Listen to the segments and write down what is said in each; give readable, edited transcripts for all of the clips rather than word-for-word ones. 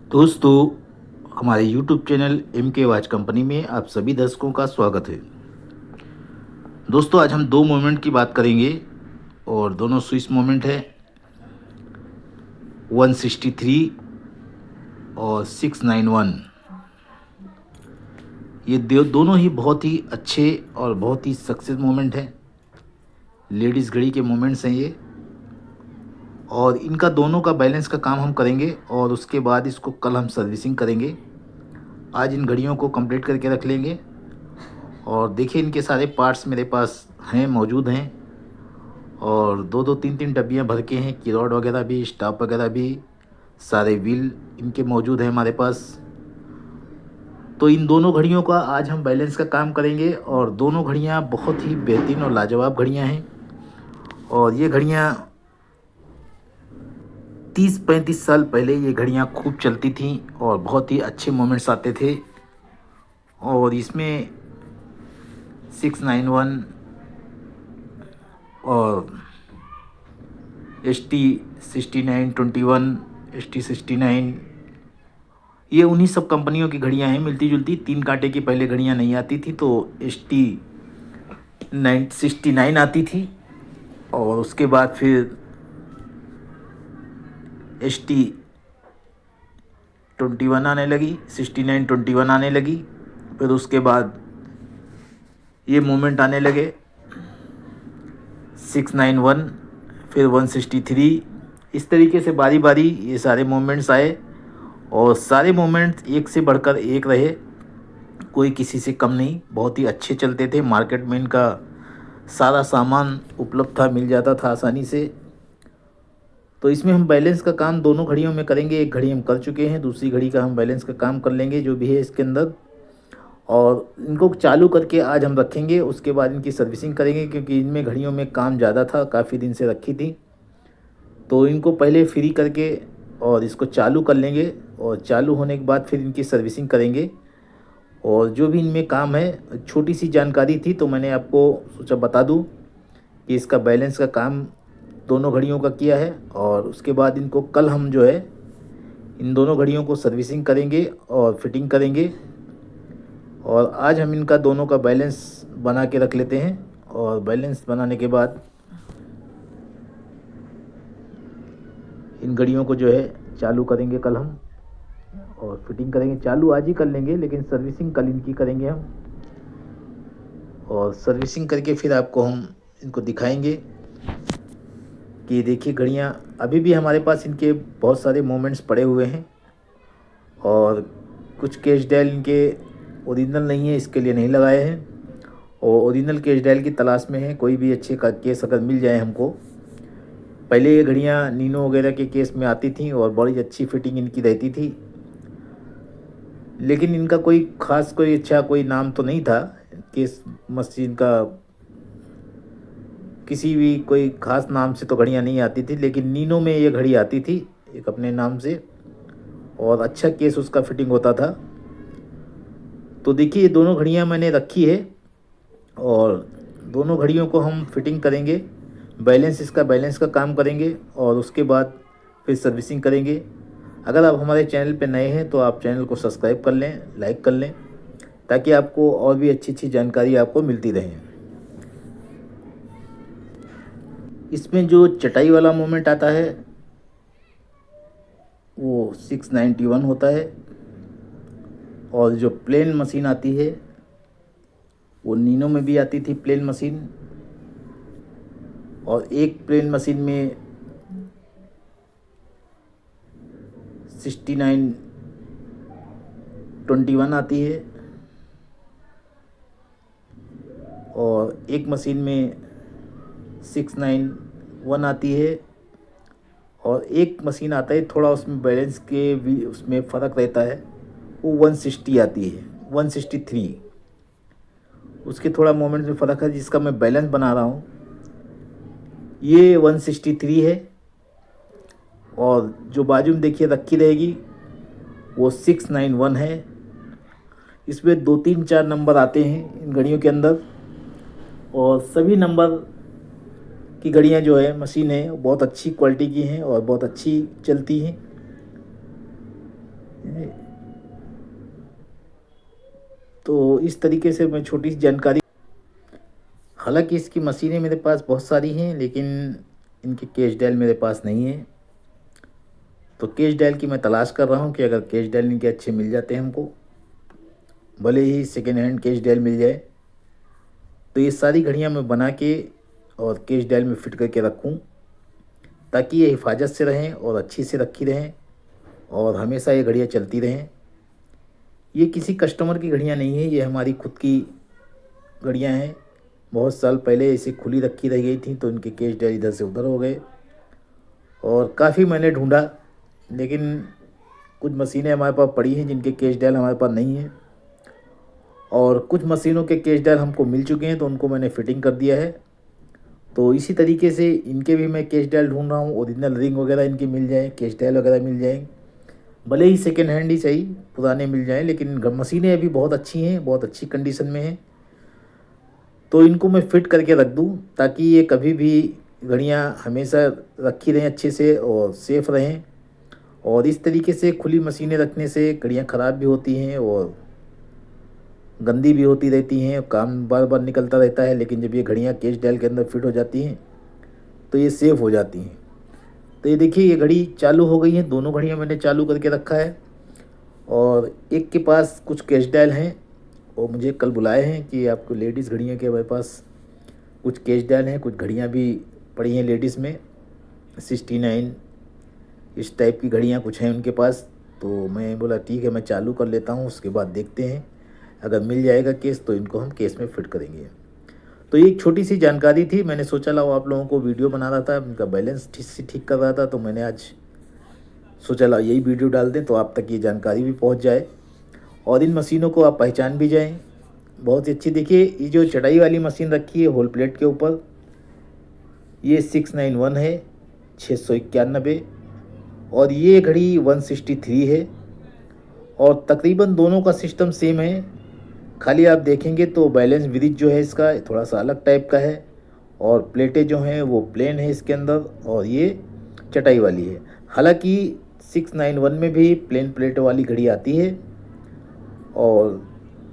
दोस्तों, हमारे YouTube channel M के वॉच कंपनी में आप सभी दर्शकों का स्वागत है। दोस्तों, आज हम दो मोमेंट की बात करेंगे और दोनों स्विस मोमेंट है 163 और 691। ये दोनों ही बहुत ही अच्छे और बहुत ही सक्सेस मोमेंट हैं। लेडीज़ घड़ी के मोमेंट्स हैं ये, और इनका दोनों का बैलेंस का काम हम करेंगे और उसके बाद इसको कल हम सर्विसिंग करेंगे। आज इन घड़ियों को कंप्लीट करके रख लेंगे। और देखिए, इनके सारे पार्ट्स मेरे पास हैं, मौजूद हैं, और दो दो तीन तीन डब्बियाँ भर के हैं। की रॉड वगैरह भी, स्टाफ वगैरह भी, सारे व्हील इनके मौजूद हैं हमारे पास। तो इन दोनों घड़ियों का आज हम बैलेंस का काम करेंगे, और दोनों घड़ियाँ बहुत ही बेहतरीन और लाजवाब घड़ियाँ हैं। और ये घड़ियाँ 30-35 साल पहले ये घड़ियाँ खूब चलती थीं और बहुत ही अच्छे मोमेंट्स आते थे। और इसमें 691 और ST6921, ST69, ये उन्हीं सब कंपनियों की घड़ियां हैं, मिलती जुलती। 3 कांटे की पहले घड़ियां नहीं आती थी, तो ST69 आती थी, और उसके बाद फिर ST21 आने लगी, 6921 आने लगी। फिर उसके बाद ये मोमेंट आने लगे 691, फिर 163। इस तरीके से बारी बारी ये सारे मोमेंट्स आए, और सारे मोमेंट्स एक से बढ़कर एक रहे, कोई किसी से कम नहीं। बहुत ही अच्छे चलते थे। मार्केट में इनका सारा सामान उपलब्ध था, मिल जाता था आसानी से। तो इसमें हम बैलेंस का काम दोनों घड़ियों में करेंगे। एक घड़ी हम कर चुके हैं, दूसरी घड़ी का हम बैलेंस का काम कर लेंगे जो भी है इसके अंदर, और इनको चालू करके आज हम रखेंगे। उसके बाद इनकी सर्विसिंग करेंगे, क्योंकि इनमें घड़ियों में काम ज़्यादा था, काफ़ी दिन से रखी थी। तो इनको पहले फ्री करके और इसको चालू कर लेंगे, और चालू होने के बाद फिर इनकी सर्विसिंग करेंगे। और जो भी इनमें काम है, छोटी सी जानकारी थी तो मैंने आपको सोचा बता दूं कि इसका बैलेंस का काम दोनों घड़ियों का किया है। और उसके बाद इनको कल हम जो है इन दोनों घड़ियों को सर्विसिंग करेंगे और फिटिंग करेंगे। और आज हम इनका दोनों का बैलेंस बना के रख लेते हैं, और बैलेंस बनाने के बाद इन घड़ियों को जो है चालू करेंगे कल हम, और फिटिंग करेंगे। चालू आज ही कर लेंगे, लेकिन सर्विसिंग कल इनकी करेंगे हम। और सर्विसिंग करके फिर आपको हम इनको दिखाएंगे कि देखिए, घड़ियाँ अभी भी हमारे पास इनके बहुत सारे मोमेंट्स पड़े हुए हैं, और कुछ कैश डायल इनके ओरिजिनल नहीं है, इसके लिए नहीं लगाए हैं। और ओरिजिनल कैश डायल की तलाश में है। कोई भी अच्छे का केस अगर मिल जाए हमको। पहले ये घड़ियाँ नीनो वगैरह के केस में आती थीं और बड़ी अच्छी फिटिंग इनकी रहती थी, लेकिन इनका कोई ख़ास कोई अच्छा कोई नाम तो नहीं था। केस मशीन का किसी भी कोई ख़ास नाम से तो घड़ियाँ नहीं आती थी, लेकिन नीनो में ये घड़ी आती थी एक अपने नाम से, और अच्छा केस उसका फिटिंग होता था। तो देखिए, ये दोनों घड़ियाँ मैंने रखी है, और दोनों घड़ियों को हम फिटिंग करेंगे। बैलेंस का काम करेंगे, और उसके बाद फिर सर्विसिंग करेंगे। अगर आप हमारे चैनल पे नए हैं तो आप चैनल को सब्सक्राइब कर लें, लाइक कर लें, ताकि आपको और भी अच्छी अच्छी जानकारी आपको मिलती रहे। इसमें जो चटाई वाला मोमेंट आता है वो 691 होता है, और जो प्लेन मशीन आती है वो नीनो में भी आती थी प्लेन मशीन। और एक प्लेन मशीन में 6921 आती है, और एक मशीन में 691 आती है, और एक मशीन आता है थोड़ा उसमें बैलेंस के भी उसमें फ़र्क रहता है, वो 160 आती है, 163। उसके थोड़ा मोमेंट में फ़र्क है। जिसका मैं बैलेंस बना रहा हूँ ये 163 है, और जो बाजू में देखिए रखी रहेगी वो 691 है। इसमें 2 3 4 नंबर आते हैं इन घड़ियों के अंदर, और सभी नंबर की घड़ियाँ जो है मशीन है बहुत अच्छी क्वालिटी की हैं और बहुत अच्छी चलती हैं। तो इस तरीके से मैं छोटी सी जानकारी, हालांकि इसकी मशीनें मेरे पास बहुत सारी हैं लेकिन इनके कैश डायल मेरे पास नहीं है। तो कैश डायल की मैं तलाश कर रहा हूँ कि अगर कैश डायल इनके अच्छे मिल जाते हैं हमको, भले ही सेकेंड हैंड कैश डायल मिल जाए, तो ये सारी घड़ियाँ मैं बना के और कैश डायल में फ़िट करके रखूँ ताकि ये हिफाजत से रहें और अच्छी से रखी रहें और हमेशा ये घड़ियाँ चलती रहें। ये किसी कस्टमर की घड़ियाँ नहीं है, ये हमारी खुद की घड़ियाँ हैं। बहुत साल पहले ऐसे खुली रखी रह गई थी तो इनके कैश डायल इधर से उधर हो गए और काफ़ी मैंने ढूंढा, लेकिन कुछ मशीनें हमारे पास पड़ी हैं जिनके कैश डायल हमारे पास नहीं है और कुछ मशीनों के कैश डायल हमको मिल चुके हैं तो उनको मैंने फ़िटिंग कर दिया है। तो इसी तरीके से इनके भी मैं कैश डायल ढूंढ रहा हूँ, ओरिजिनल रिंग वगैरह इनकी मिल जाए, कैश डायल वगैरह मिल जाए, भले ही सेकेंड हैंड ही सही, पुराने मिल जाएं, लेकिन मशीनें अभी बहुत अच्छी हैं, बहुत अच्छी कंडीशन में हैं। तो इनको मैं फ़िट करके रख दूं ताकि ये कभी भी घड़ियां हमेशा रखी रहें अच्छे से और सेफ़ रहें। और इस तरीके से खुली मशीनें रखने से घड़ियां ख़राब भी होती हैं और गंदी भी होती रहती हैं, काम बार बार निकलता रहता है। लेकिन जब ये घड़ियां कैश डायल के अंदर फिट हो जाती हैं तो ये सेफ़ हो जाती हैं। तो ये देखिए ये घड़ी चालू हो गई है, दोनों घड़ियां मैंने चालू करके रखा है और एक के पास कुछ कैश डायल हैं और मुझे कल बुलाए हैं कि आपको लेडीज़ घड़ियां के हमारे पास कुछ कैश डायल हैं, कुछ घड़ियां भी पड़ी हैं लेडीज़ में 69 इस टाइप की घड़ियां कुछ हैं उनके पास। तो मैं बोला ठीक है मैं चालू कर लेता हूं, उसके बाद देखते हैं अगर मिल जाएगा केस तो इनको हम केस में फ़िट करेंगे। तो ये एक छोटी सी जानकारी थी, मैंने सोचा लाओ आप लोगों को वीडियो बना रहा था, उनका बैलेंस ठीक कर रहा था तो मैंने आज सोचा लाओ यही वीडियो डाल दें तो आप तक ये जानकारी भी पहुंच जाए और इन मशीनों को आप पहचान भी जाएं। बहुत ही अच्छी, देखिए ये जो चढ़ाई वाली मशीन रखी है होल प्लेट के ऊपर, ये 691 है 691 और ये घड़ी 163 है और तकरीबन दोनों का सिस्टम सेम है। खाली आप देखेंगे तो बैलेंस ब्रिज जो है इसका थोड़ा सा अलग टाइप का है और प्लेटें जो हैं वो प्लेन है इसके अंदर और ये चटाई वाली है। हालांकि 691 में भी प्लेन प्लेट वाली घड़ी आती है और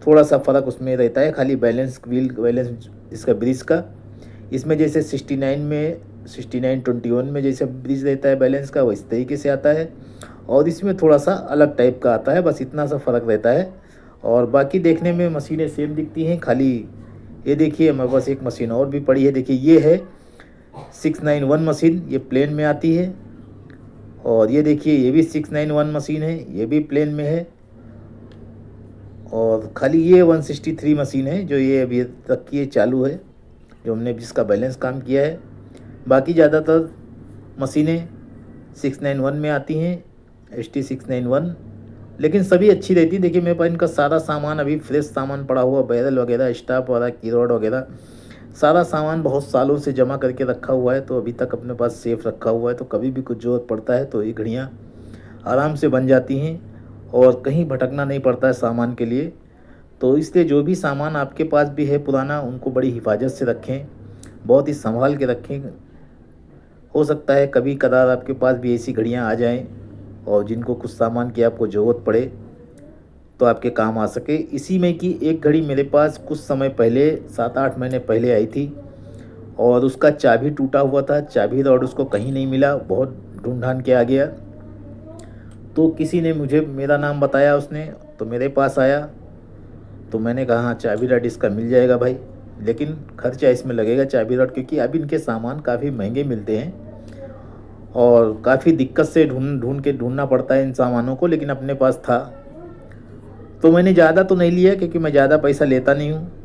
थोड़ा सा फ़र्क उसमें रहता है, खाली बैलेंस व्हील बैलेंस इसका ब्रिज का। इसमें जैसे 69 में 6921 में जैसे ब्रिज रहता है बैलेंस का वो इस तरीके से आता है और इसमें थोड़ा सा अलग टाइप का आता है, बस इतना सा फ़र्क रहता है और बाकी देखने में मशीनें सेम दिखती हैं। खाली ये देखिए हमारे पास एक मशीन और भी पड़ी है, देखिए ये है 691 मशीन, ये प्लेन में आती है और ये देखिए ये भी 691 मशीन है, ये भी प्लेन में है और खाली ये 163 मशीन है जो ये अभी रखी है चालू है, जो हमने जिसका बैलेंस काम किया है। बाकी ज़्यादातर मशीनें 691 में आती हैं, ST 691, लेकिन सभी अच्छी रहती है। देखिए मेरे पास इनका सारा सामान अभी फ्रेश सामान पड़ा हुआ, बैरल वगैरह स्टाफ वगैरह कीरोड वगैरह सारा सामान बहुत सालों से जमा करके रखा हुआ है तो अभी तक अपने पास सेफ रखा हुआ है। तो कभी भी कुछ ज़रूरत पड़ता है तो ये घड़ियाँ आराम से बन जाती हैं और कहीं भटकना नहीं पड़ता है सामान के लिए। तो इसलिए जो भी सामान आपके पास भी है पुराना उनको बड़ी हिफाजत से रखें, बहुत ही संभाल के रखें। हो सकता है कभी कदार आपके पास भी ऐसी घड़ियाँ आ जाएं और जिनको कुछ सामान की आपको ज़रूरत पड़े तो आपके काम आ सके। इसी में कि एक घड़ी मेरे पास कुछ समय पहले 7-8 महीने पहले आई थी और उसका चाबी टूटा हुआ था, चाबी रॉड उसको कहीं नहीं मिला, बहुत ढूंढ ढांड के आ गया। तो किसी ने मुझे मेरा नाम बताया, उसने तो मेरे पास आया तो मैंने कहा हाँ चाबी रॉड इसका मिल जाएगा भाई, लेकिन खर्चा इसमें लगेगा चाबी रॉड, क्योंकि अब इनके सामान काफ़ी महंगे मिलते हैं और काफ़ी दिक्कत से ढूंढना पड़ता है इन सामानों को, लेकिन अपने पास था तो मैंने ज़्यादा तो नहीं लिया क्योंकि मैं ज़्यादा पैसा लेता नहीं हूँ।